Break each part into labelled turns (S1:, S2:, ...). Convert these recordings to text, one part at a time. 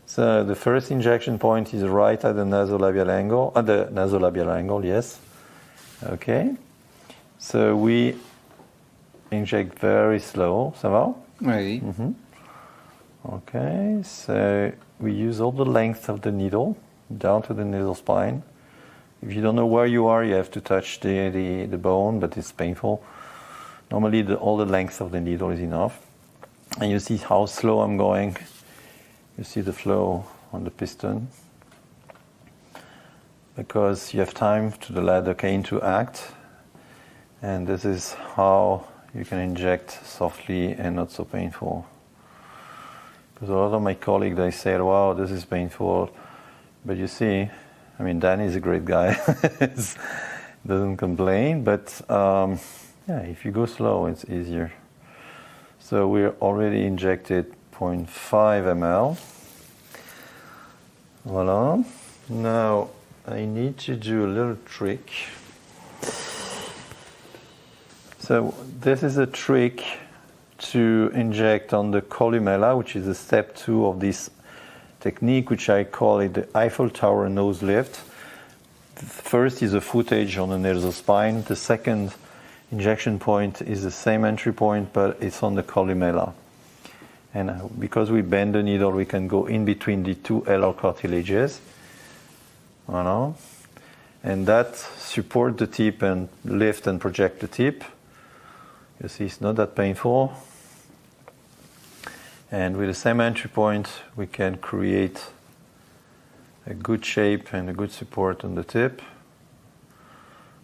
S1: So the first injection point is right at the nasolabial angle, yes. Okay. So we inject very slow, ça va?
S2: Oui.
S1: Mm-hmm. Okay, so we use all the length of the needle down to the nasal spine. If you don't know where you are, you have to touch the bone, but it's painful. Normally all the length of the needle is enough. And you see how slow I'm going. You see the flow on the piston. Because you have time to the lidocaine to act. And this is how you can inject softly and not so painful. Because a lot of my colleagues, they say, wow, this is painful. But you see, I mean, Danny is a great guy. Doesn't complain. But yeah, if you go slow, it's easier. So we're already injected 0.5 ml. Voila. Now I need to do a little trick. So this is a trick to inject on the columella, which is a step 2 of this technique, which I call it the Eiffel Tower Nose Lift. The first is a footage on the nasal spine. The second injection point is the same entry point, but it's on the columella. And because we bend the needle, we can go in between the two alar cartilages. Voilà. And that supports the tip and lift and project the tip. You see, it's not that painful. And with the same entry point, we can create a good shape and a good support on the tip.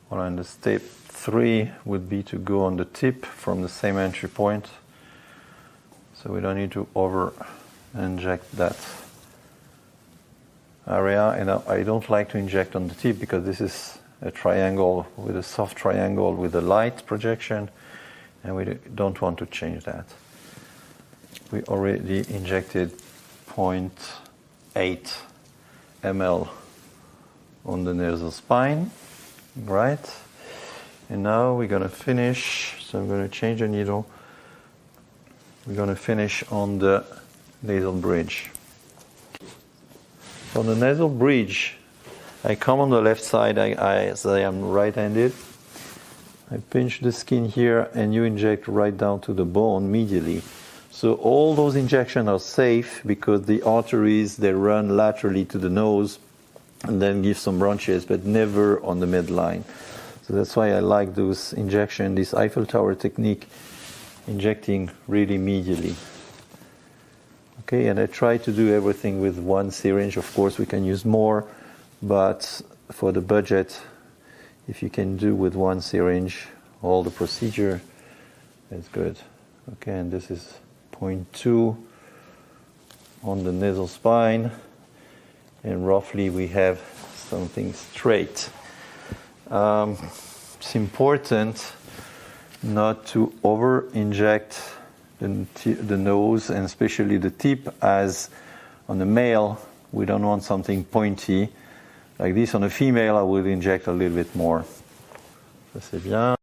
S1: Well, and the step 3 would be to go on the tip from the same entry point. So we don't need to over inject that area. And I don't like to inject on the tip because this is a triangle with a soft triangle with a light projection. And we don't want to change that. We already injected 0.8 ml on the nasal spine, right? And now we're going to finish, so I'm going to change the needle. We're going to finish on the nasal bridge. On the nasal bridge, I come on the left side as I am right-handed. I pinch the skin here and you inject right down to the bone medially. So all those injections are safe because the arteries, they run laterally to the nose and then give some branches, but never on the midline. So that's why I like those injections, this Eiffel Tower technique, injecting really medially. Okay, and I try to do everything with one syringe. Of course, we can use more, but for the budget, if you can do with one syringe all the procedure, it's good. Okay, and this is 0.2 on the nasal spine, and roughly we have something straight. It's important not to over-inject the nose and especially the tip, as on the male we don't want something pointy like this. On a female I would inject a little bit more. Ça c'est bien.